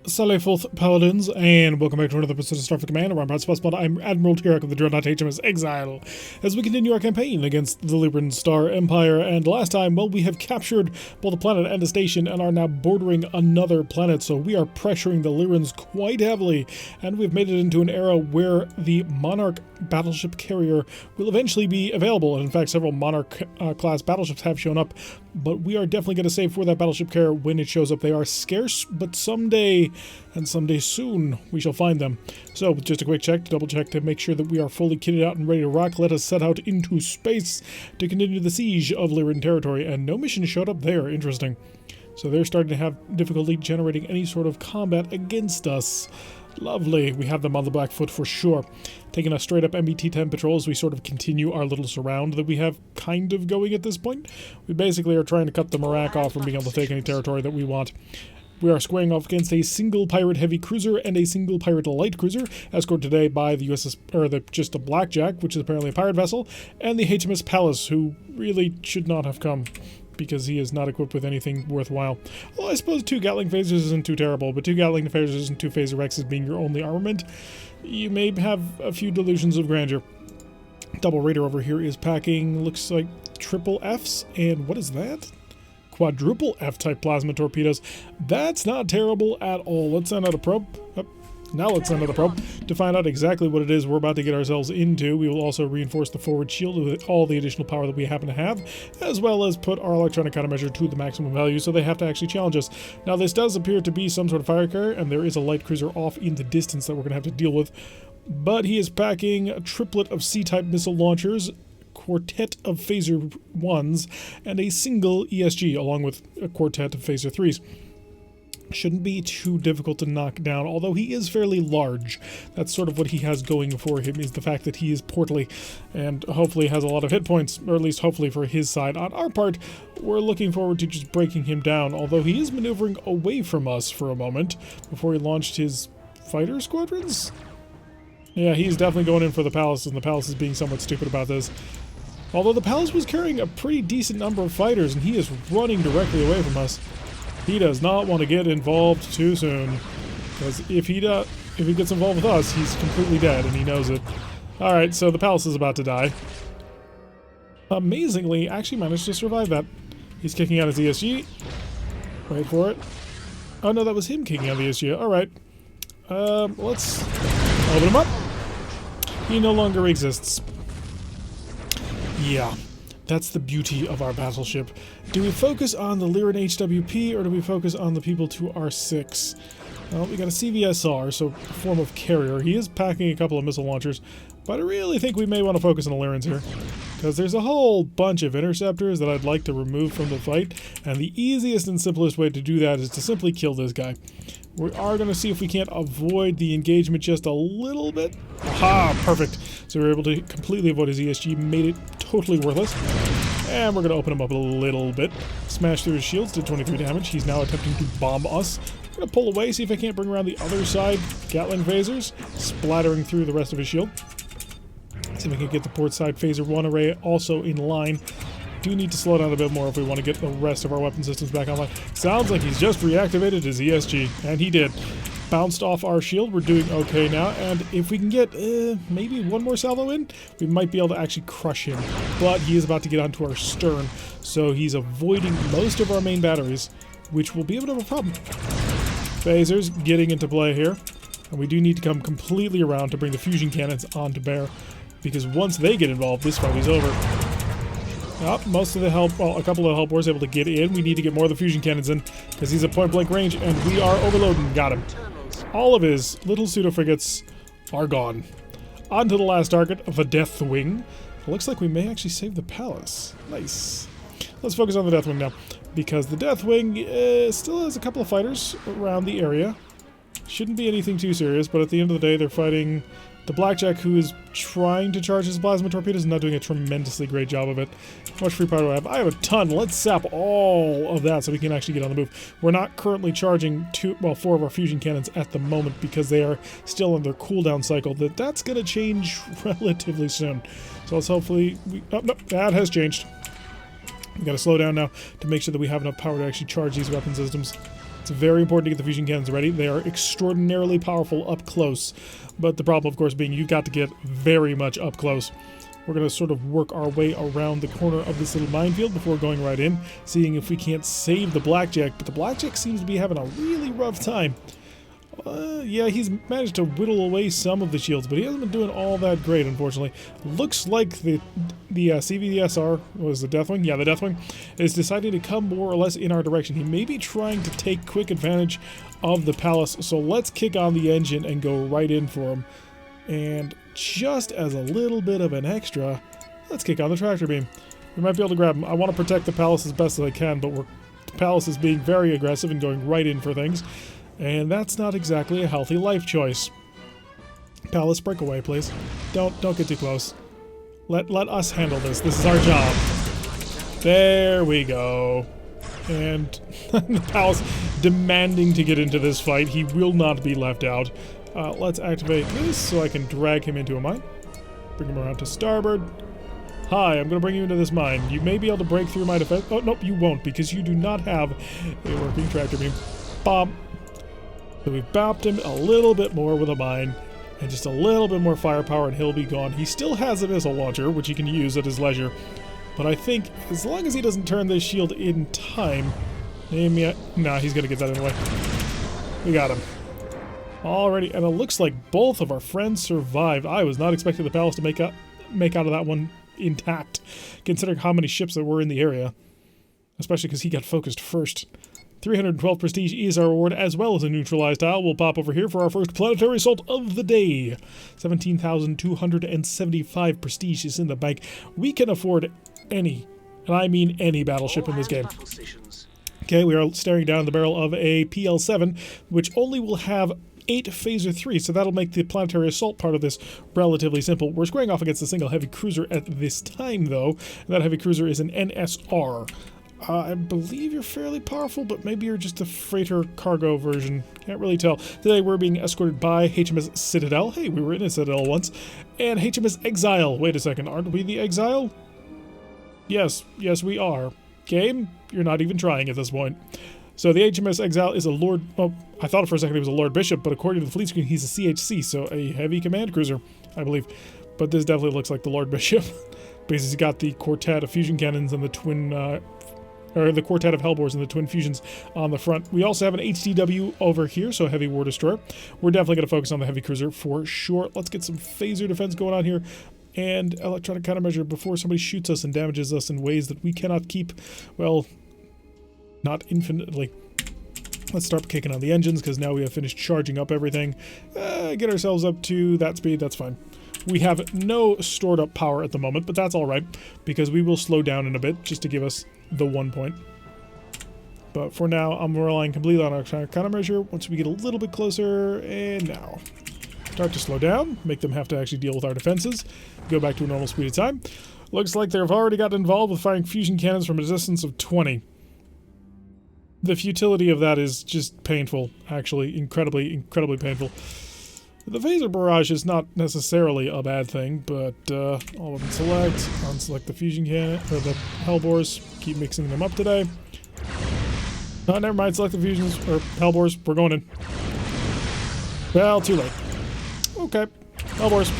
Salut Forth Paladins, and welcome back to another episode of Starfleet Command. I'm Proud Spot. I'm Admiral Tarek of the Dreadnought HMS Exile, as we continue our campaign against the Lyran Star Empire. And last time, well, we have captured both a planet and a station and are now bordering another planet, so we are pressuring the Lyrans quite heavily, and we've made it into an era where the Monarch battleship carrier will eventually be available. And in fact, several Monarch class battleships have shown up, but we are definitely going to save for that battleship carrier when it shows up. They are scarce, but someday, and someday soon, we shall find them. So, just a quick check, double check to make sure that we are fully kitted out and ready to rock. Let us set out into space to continue the siege of Lyran territory, and no mission showed up there. Interesting. So they're starting to have difficulty generating any sort of combat against us. Lovely. We have them on the black foot for sure. Taking a straight up MBT-10 patrol as we sort of continue our little surround that we have kind of going at this point. We basically are trying to cut the Marak off from being able to take any territory that we want. We are squaring off against a single pirate heavy cruiser and a single pirate light cruiser, escorted today by the USS, or just a Blackjack, which is apparently a pirate vessel, and the HMS Pallas, who really should not have come, because he is not equipped with anything worthwhile. Well, I suppose 2 Gatling phasers isn't too terrible, but 2 Gatling phasers and 2 Phaser Rexes being your only armament, you may have a few delusions of grandeur. Double Raider over here is packing, looks like triple Fs, and what is that? Quadruple F-type plasma torpedoes. That's not terrible at all. Let's send out a probe. Now let's send out a probe to find out exactly what it is we're about to get ourselves into. We will also reinforce the forward shield with all the additional power that we happen to have, as well as put our electronic countermeasure to the maximum value, so they have to actually challenge us. Now this does appear to be some sort of fire carrier, and there is a light cruiser off in the distance that we're going to have to deal with. But he is packing a triplet of C-type missile launchers, quartet of Phaser 1s, and a single ESG, along with a quartet of Phaser 3s. Shouldn't be too difficult to knock down, although he is fairly large. That's sort of what he has going for him, is the fact that he is portly, and hopefully has a lot of hit points, or at least hopefully for his side. On our part, we're looking forward to just breaking him down, although he is maneuvering away from us for a moment before he launched his fighter squadrons? Yeah, he's definitely going in for the Pallas, and the Pallas is being somewhat stupid about this. Although the Pallas was carrying a pretty decent number of fighters, and he is running directly away from us. He does not want to get involved too soon, because if he gets involved with us, he's completely dead, and he knows it. Alright, so the Pallas is about to die. Amazingly, actually managed to survive that. He's kicking out his ESG. Wait for it. Oh no, that was him kicking out the ESG. Alright. Let's open him up. He no longer exists. Yeah. That's the beauty of our battleship. Do we focus on the Lyran HWP, or do we focus on the people to our 6? Well, we got a CVSR, so a form of carrier. He is packing a couple of missile launchers, but I really think we may want to focus on the Lyrans here, because there's a whole bunch of interceptors that I'd like to remove from the fight, and the easiest and simplest way to do that is to simply kill this guy. We are going to see if we can't avoid the engagement just a little bit. Aha! Perfect. So we were able to completely avoid his ESG, made it totally worthless. And we're going to open him up a little bit. Smash through his shields, did 23 damage. He's now attempting to bomb us. I'm going to pull away, see if I can't bring around the other side. Gatling phasers, splattering through the rest of his shield. See if we can get the port side Phaser 1 array also in line. Do need to slow down a bit more if we want to get the rest of our weapon systems back online. Sounds like he's just reactivated his ESG, and he did. Bounced off our shield. We're doing okay now, and if we can get maybe one more salvo in, we might be able to actually crush him. But he is about to get onto our stern, so he's avoiding most of our main batteries, which will be a bit of a problem. Phasers getting into play here, and we do need to come completely around to bring the fusion cannons on to bear, because once they get involved, this fight is over. Most of the help, well, a couple of help wars able to get in. We need to get more of the fusion cannons in, because he's at point-blank range, and we are overloading. Got him. All of his little pseudo-frigates are gone. On to the last target of a Deathwing. It looks like we may actually save the Pallas. Nice. Let's focus on the Deathwing now, because the Deathwing still has a couple of fighters around the area. Shouldn't be anything too serious, but at the end of the day, they're fighting the Blackjack, who is trying to charge his plasma torpedoes and not doing a tremendously great job of it. How much free power do I have? I have a ton. Let's sap all of that so we can actually get on the move. We're not currently charging 4 of our fusion cannons at the moment because they are still in their cooldown cycle. That's going to change relatively soon. So let's hopefully... Oh, no, that has changed. We got to slow down now to make sure that we have enough power to actually charge these weapon systems. It's very important to get the fusion cannons ready. They are extraordinarily powerful up close, but the problem, of course, being you've got to get very much up close. We're going to sort of work our way around the corner of this little minefield before going right in, seeing if we can't save the Blackjack, but the Blackjack seems to be having a really rough time. Yeah, he's managed to whittle away some of the shields, but he hasn't been doing all that great, unfortunately. Looks like the CVSR, was the Deathwing? Yeah, the Deathwing is deciding to come more or less in our direction. He may be trying to take quick advantage of the palace, so let's kick on the engine and go right in for him. And just as a little bit of an extra, let's kick on the tractor beam. We might be able to grab him. I want to protect the palace as best as I can, but the palace is being very aggressive and going right in for things. And that's not exactly a healthy life choice. Palace, break away, please. Don't get too close. Let us handle this. This is our job. There we go. And the Palace demanding to get into this fight. He will not be left out. Let's activate this so I can drag him into a mine. Bring him around to starboard. Hi, I'm going to bring you into this mine. You may be able to break through my defense. Oh, nope, you won't, because you do not have a working tractor beam. Bomb. So we've bopped him a little bit more with a mine, and just a little bit more firepower, and he'll be gone. He still has a missile launcher, which he can use at his leisure. But I think, as long as he doesn't turn this shield in time... Nah, he's going to get that anyway. We got him. Alrighty, and it looks like both of our friends survived. I was not expecting the Palace to make out of that one intact, considering how many ships there were in the area. Especially because he got focused first. 312 prestige is our reward, as well as a neutralized tile. We'll pop over here for our first planetary assault of the day. 17,275 prestige is in the bank. We can afford any, and I mean any battleship in this game. Okay, we are staring down the barrel of a PL-7, which only will have 8 Phaser 3, so that'll make the planetary assault part of this relatively simple. We're squaring off against a single heavy cruiser at this time, though, and that heavy cruiser is an NSR. I believe you're fairly powerful, but maybe you're just a freighter cargo version. Can't really tell. Today we're being escorted by HMS Citadel. Hey, we were in a Citadel once. And HMS Exile. Wait a second, aren't we the Exile? Yes, we are. Game, you're not even trying at this point. So the HMS Exile is a Lord... Oh, I thought for a second he was a Lord Bishop, but according to the fleet screen, he's a CHC, so a heavy command cruiser, I believe. But this definitely looks like the Lord Bishop, because he's got the quartet of fusion cannons and the twin... or the quartet of Hellbores and the twin fusions on the front. We also have an HDW over here, so a heavy war destroyer. We're definitely going to focus on the heavy cruiser for sure. Let's get some phaser defense going on here, and electronic countermeasure before somebody shoots us and damages us in ways that we cannot keep, well, not infinitely. Let's start kicking on the engines, because now we have finished charging up everything. Get ourselves up to that speed, that's fine. We have no stored up power at the moment, but that's alright, because we will slow down in a bit, just to give us the 1 point. But for now, I'm relying completely on our countermeasure. Once we get a little bit closer, and now. Start to slow down, make them have to actually deal with our defenses. Go back to a normal speed of time. Looks like they've already gotten involved with firing fusion cannons from a distance of 20. The futility of that is just painful, actually. Incredibly painful. The phaser barrage is not necessarily a bad thing, but all of them select, unselect the fusion cannon, or the Hellbores, keep mixing them up today. Never mind, select the fusions, or Hellbores, we're going in. Well, too late. Okay, Hellbores.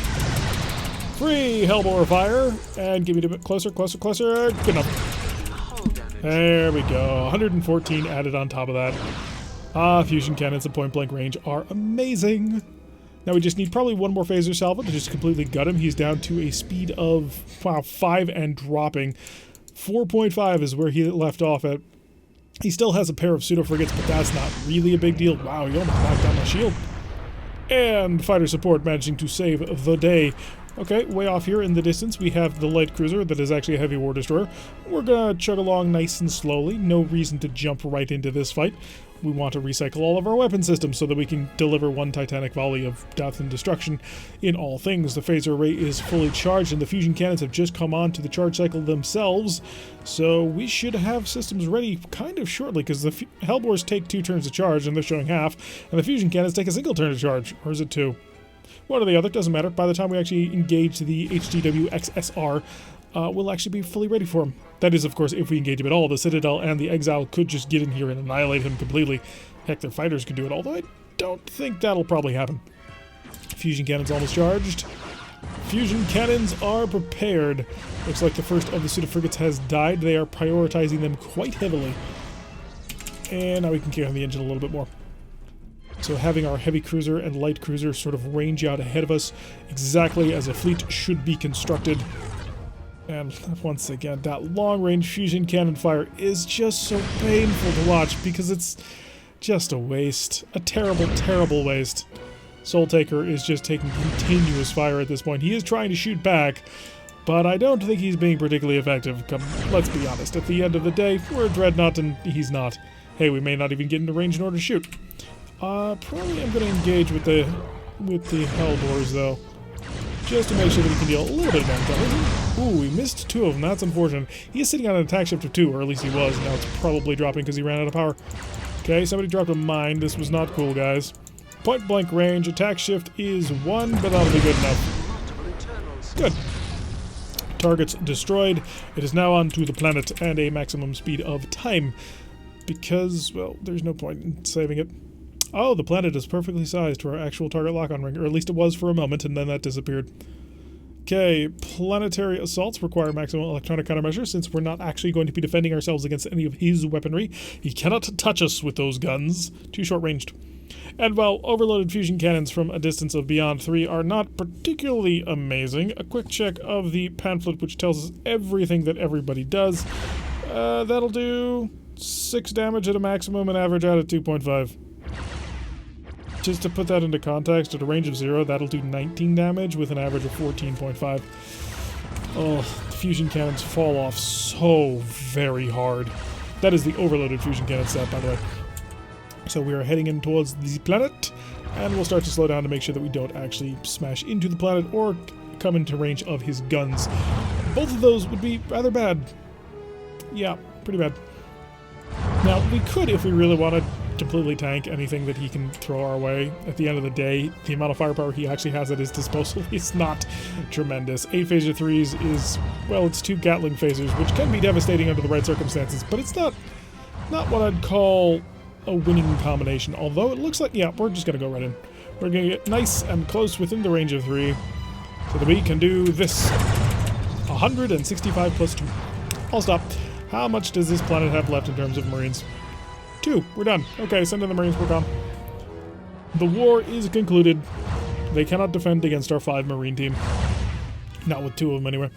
Free Hellbore fire, and give me a bit closer, good enough. There we go, 114 added on top of that. Fusion cannons at point blank range are amazing. Now we just need probably one more phaser salvo to just completely gut him. He's down to a speed of 5 and dropping. 4.5 is where he left off at. He still has a pair of pseudo frigates, but that's not really a big deal. Wow, he almost knocked down my shield. And fighter support managing to save the day. Okay, way off here in the distance, we have the light cruiser that is actually a heavy war destroyer. We're gonna chug along nice and slowly. No reason to jump right into this fight. We want to recycle all of our weapon systems so that we can deliver one titanic volley of death and destruction in all things. The phaser array is fully charged, and the fusion cannons have just come on to the charge cycle themselves. So we should have systems ready kind of shortly, because the Hellbores take 2 turns to charge, and they're showing half, and the fusion cannons take a single turn to charge. Or is it 2? One or the other, doesn't matter. By the time we actually engage the HDW XSR, we'll actually be fully ready for him. That is, of course, if we engage him at all. The Citadel and the Exile could just get in here and annihilate him completely. Heck, their fighters could do it, although I don't think that'll probably happen. Fusion cannons almost charged. Fusion cannons are prepared. Looks like the first of the suit of frigates has died. They are prioritizing them quite heavily. And now we can kick on the engine a little bit more. So having our heavy cruiser and light cruiser sort of range out ahead of us, exactly as a fleet should be constructed. And once again, that long-range fusion cannon fire is just so painful to watch because it's just a waste. A terrible, terrible waste. Soul Taker is just taking continuous fire at this point. He is trying to shoot back, but I don't think he's being particularly effective. Let's be honest. At the end of the day, we're a dreadnought and he's not. Hey, we may not even get into range in order to shoot. Probably I'm going to engage with the Hellbores, though. Just to make sure that he can deal a little bit of damage. Ooh, we missed 2 of them. That's unfortunate. He is sitting on an attack shift of 2, or at least he was. Now it's probably dropping because he ran out of power. Okay, somebody dropped a mine. This was not cool, guys. Point blank range. Attack shift is 1, but that'll be good enough. Good. Targets destroyed. It is now on to the planet and a maximum speed of time. Because, well, there's no point in saving it. Oh, the planet is perfectly sized to our actual target lock-on ring, or at least it was for a moment, and then that disappeared. Okay, planetary assaults require maximum electronic countermeasure, since we're not actually going to be defending ourselves against any of his weaponry. He cannot touch us with those guns. Too short-ranged. And while overloaded fusion cannons from a distance of beyond 3 are not particularly amazing, a quick check of the pamphlet, which tells us everything that everybody does, that'll do 6 damage at a maximum and average out at 2.5. Just to put that into context, at a range of 0, that'll do 19 damage with an average of 14.5. Oh, the fusion cannons fall off so very hard. That is the overloaded fusion cannon stat, by the way. So we are heading in towards the planet, and we'll start to slow down to make sure that we don't actually smash into the planet or come into range of his guns. Both of those would be rather bad. Yeah, pretty bad. Now, we could, if we really wanted, completely tank anything that he can throw our way. At the end of the day, the amount of firepower he actually has at his disposal is not tremendous. 8 phaser 3s is, well, it's 2 Gatling phasers, which can be devastating under the right circumstances, but it's not what I'd call a winning combination, although it looks like, yeah, we're just going to go right in. We're going to get nice and close within the range of 3, so that we can do this. 165 plus 2. I'll stop. How much does this planet have left in terms of Marines? 2. We're done. Okay, send in the Marines. We're gone. The war is concluded. They cannot defend against our 5 Marine team. Not with 2 of them, anyway.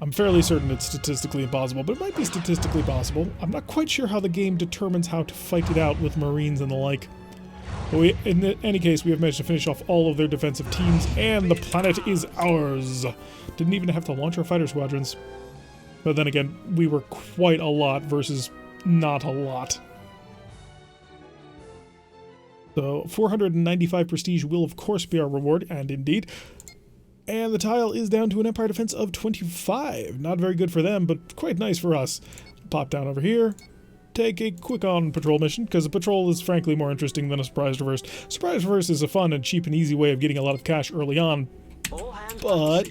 I'm fairly certain it's statistically impossible, but it might be statistically possible. I'm not quite sure how the game determines how to fight it out with Marines and the like. But in any case, we have managed to finish off all of their defensive teams, and the planet is ours. Didn't even have to launch our fighter squadrons. But then again, we were quite a lot versus not a lot. So 495 prestige will of course be our reward, and indeed. And the tile is down to an Empire defense of 25. Not very good for them, but quite nice for us. Pop down over here. Take a quick on patrol mission, because a patrol is frankly more interesting than a surprise reverse. Surprise reverse is a fun and cheap and easy way of getting a lot of cash early on. But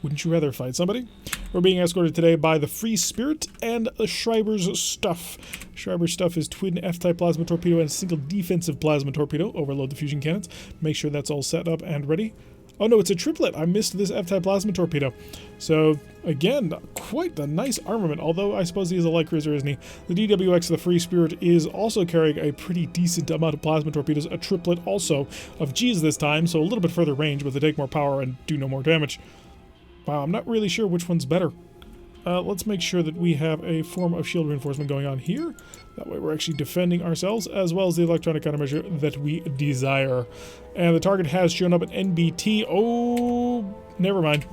wouldn't you rather fight somebody? We're being escorted today by the Free Spirit and Schreiber's Stuff. Schreiber's Stuff is twin F-type plasma torpedo and a single defensive plasma torpedo. Overload the fusion cannons. Make sure that's all set up and ready. Oh no, it's a triplet. I missed this F-type plasma torpedo. So, again, quite the nice armament, although I suppose he is a light cruiser, isn't he? The DWX, the Free Spirit, is also carrying a pretty decent amount of plasma torpedoes, a triplet also of G's this time, so a little bit further range, but they take more power and do no more damage. Wow, I'm not really sure which one's better. Let's make sure that we have a form of shield reinforcement going on here. That way we're actually defending ourselves, as well as the electronic countermeasure that we desire. And the target has shown up at NBT. Oh, never mind.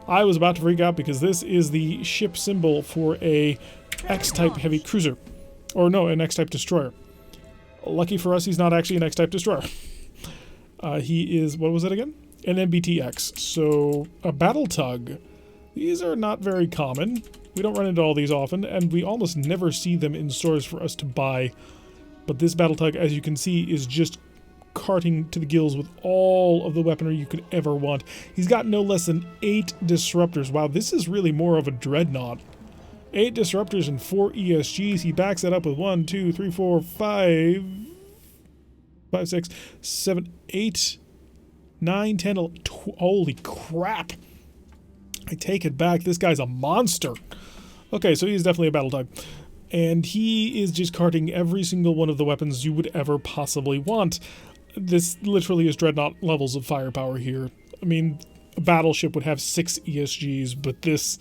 I was about to freak out because this is the ship symbol for a X-type heavy cruiser. Or no, an X-type destroyer. Lucky for us, he's not actually an X-type destroyer. He is, what was it again? An NBTX. So, a battle tug. These are not very common. We don't run into all these often, and we almost never see them in stores for us to buy. But this battle tug, as you can see, is just carting to the gills with all of the weaponry you could ever want. He's got no less than 8 disruptors. Wow, this is really more of a dreadnought. 8 disruptors and 4 ESGs. He backs that up with 1, 2, 3, 4, 5... 5, 6, 7, 8, 9, 10, 11, holy crap. I take it back. This guy's a monster. Okay, so he's definitely a battle type. And he is just carting every single one of the weapons you would ever possibly want. This literally is Dreadnought levels of firepower here. I mean, a battleship would have 6 ESGs, but this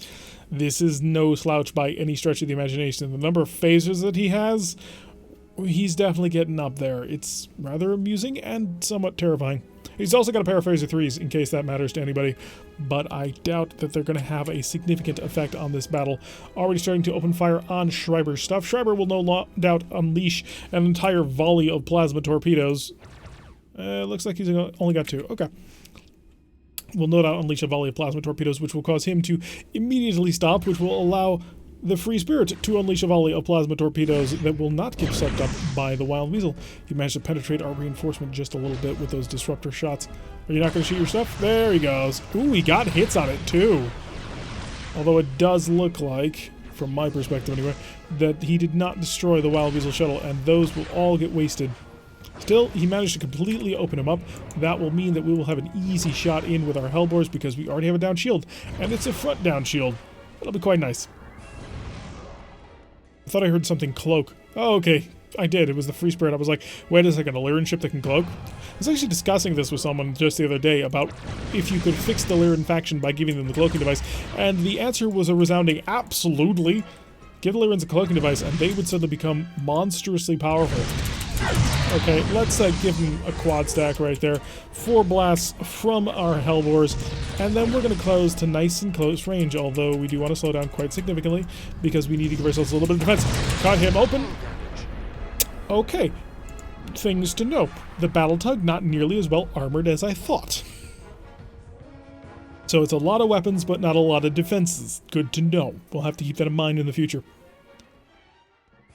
is no slouch by any stretch of the imagination. The number of phasers that he has, he's definitely getting up there. It's rather amusing and somewhat terrifying. He's also got a pair of Phaser 3s, in case that matters to anybody, but I doubt that they're going to have a significant effect on this battle. Already starting to open fire on Schreiber's stuff. Schreiber will no doubt unleash an entire volley of plasma torpedoes. Looks like he's only got 2. Okay. Will no doubt unleash a volley of plasma torpedoes, which will cause him to immediately stop, which will allow the Free Spirit to unleash a volley of plasma torpedoes that will not get sucked up by the Wild Weasel. He managed to penetrate our reinforcement just a little bit with those disruptor shots. Are you not going to shoot your stuff? There he goes. Ooh, he got hits on it too. Although it does look like, from my perspective anyway, that he did not destroy the Wild Weasel shuttle, and those will all get wasted. Still, he managed to completely open him up. That will mean that we will have an easy shot in with our Hellbores because we already have a down shield, and it's a front down shield. That'll be quite nice. I thought I heard something cloak. Oh, okay. I did. It was the Free Spirit. I was like, wait a second, a Lyran ship that can cloak? I was actually discussing this with someone just the other day about if you could fix the Lyran faction by giving them the cloaking device, and the answer was a resounding absolutely. Give the Lyrans a cloaking device, and they would suddenly become monstrously powerful. Okay, let's give him a quad stack right there. 4 blasts from our Hellbores, and then we're going to close to nice and close range, although we do want to slow down quite significantly because we need to give ourselves a little bit of defense. Caught him open. Okay, things to note. The battle tug not nearly as well armored as I thought. So it's a lot of weapons, but not a lot of defenses. Good to know. We'll have to keep that in mind in the future.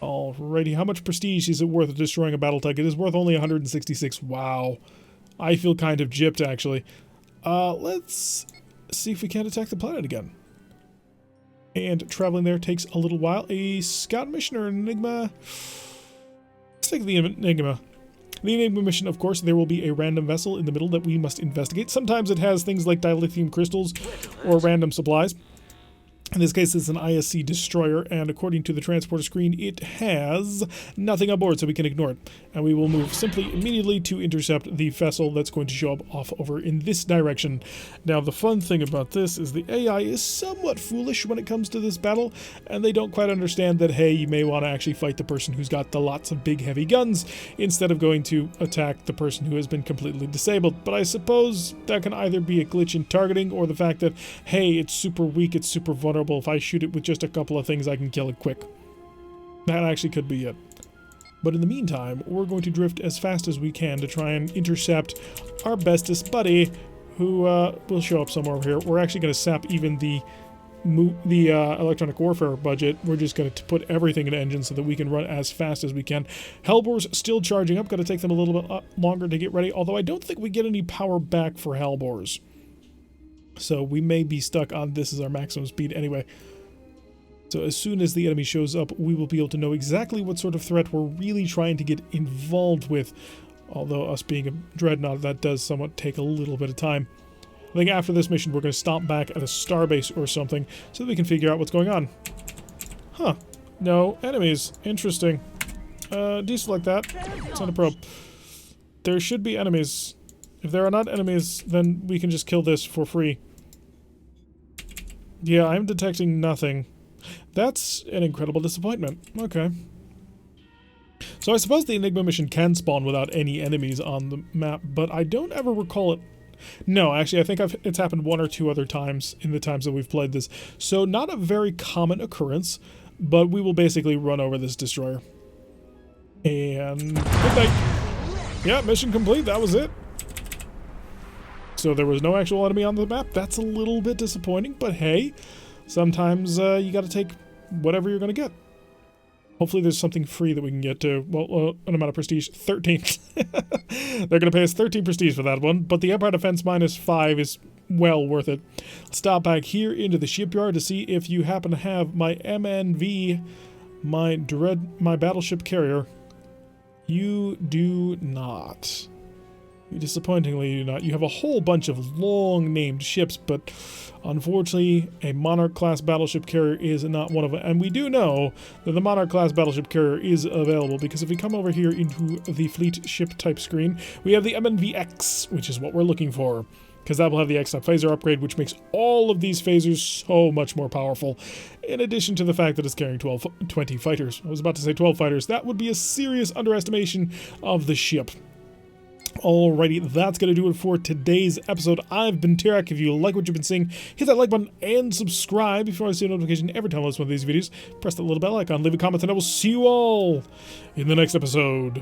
Alrighty, how much prestige is it worth destroying a battle tug? It is worth only 166. Wow. I feel kind of gypped, actually. Let's see if we can't attack the planet again. And traveling there takes a little while. A scout mission or an Enigma? Let's take the Enigma. The Enigma mission, of course, there will be a random vessel in the middle that we must investigate. Sometimes it has things like dilithium crystals or random supplies. In this case, it's an ISC destroyer, and according to the transporter screen, it has nothing on board, so we can ignore it. And we will move simply immediately to intercept the vessel that's going to show up off over in this direction. Now, the fun thing about this is the AI is somewhat foolish when it comes to this battle, and they don't quite understand that, hey, you may want to actually fight the person who's got the lots of big, heavy guns, instead of going to attack the person who has been completely disabled. But I suppose that can either be a glitch in targeting, or the fact that, hey, it's super weak, it's super vulnerable. If I shoot it with just a couple of things, I can kill it quick. That actually could be it. But in the meantime, we're going to drift as fast as we can to try and intercept our bestest buddy, who will show up somewhere over here. We're actually going to sap even the electronic warfare budget. We're just going to put everything in engine so that we can run as fast as we can. Hellbores still charging up. Got to take them a little bit longer to get ready, although I don't think we get any power back for Hellbores. So we may be stuck on this as our maximum speed anyway. So as soon as the enemy shows up, we will be able to know exactly what sort of threat we're really trying to get involved with. Although us being a dreadnought, that does somewhat take a little bit of time. I think after this mission, we're going to stop back at a starbase or something so that we can figure out what's going on. Huh. No enemies. Interesting. Deselect that. Send a probe. There should be enemies. If there are not enemies, then we can just kill this for free. Yeah, I'm detecting nothing. That's an incredible disappointment. Okay. So I suppose the Enigma mission can spawn without any enemies on the map, but I don't ever recall it. No, actually, I think it's happened 1 or 2 other times in the times that we've played this. So not a very common occurrence, but we will basically run over this destroyer. And good night. Yeah, mission complete. That was it. So there was no actual enemy on the map. That's a little bit disappointing, but hey, sometimes you got to take whatever you're going to get. Hopefully there's something free that we can get to. Well, an amount of prestige. 13. They're going to pay us 13 prestige for that one, but the Empire Defense -5 is well worth it. Stop back here into the shipyard to see if you happen to have my MNV, my battleship carrier. You do not. You disappointingly do not. You have a whole bunch of long-named ships, but unfortunately, a Monarch-class battleship carrier is not one of them. And we do know that the Monarch-class battleship carrier is available, because if we come over here into the fleet ship type screen, we have the MNVX, which is what we're looking for, because that will have the X-type phaser upgrade, which makes all of these phasers so much more powerful, in addition to the fact that it's carrying 20 fighters. I was about to say 12 fighters. That would be a serious underestimation of the ship. Alrighty, that's going to do it for today's episode. I've been Tirak. If you like what you've been seeing, hit that like button and subscribe if you want to see a notification every time I post one of these videos. Press that little bell icon, leave a comment, and I will see you all in the next episode.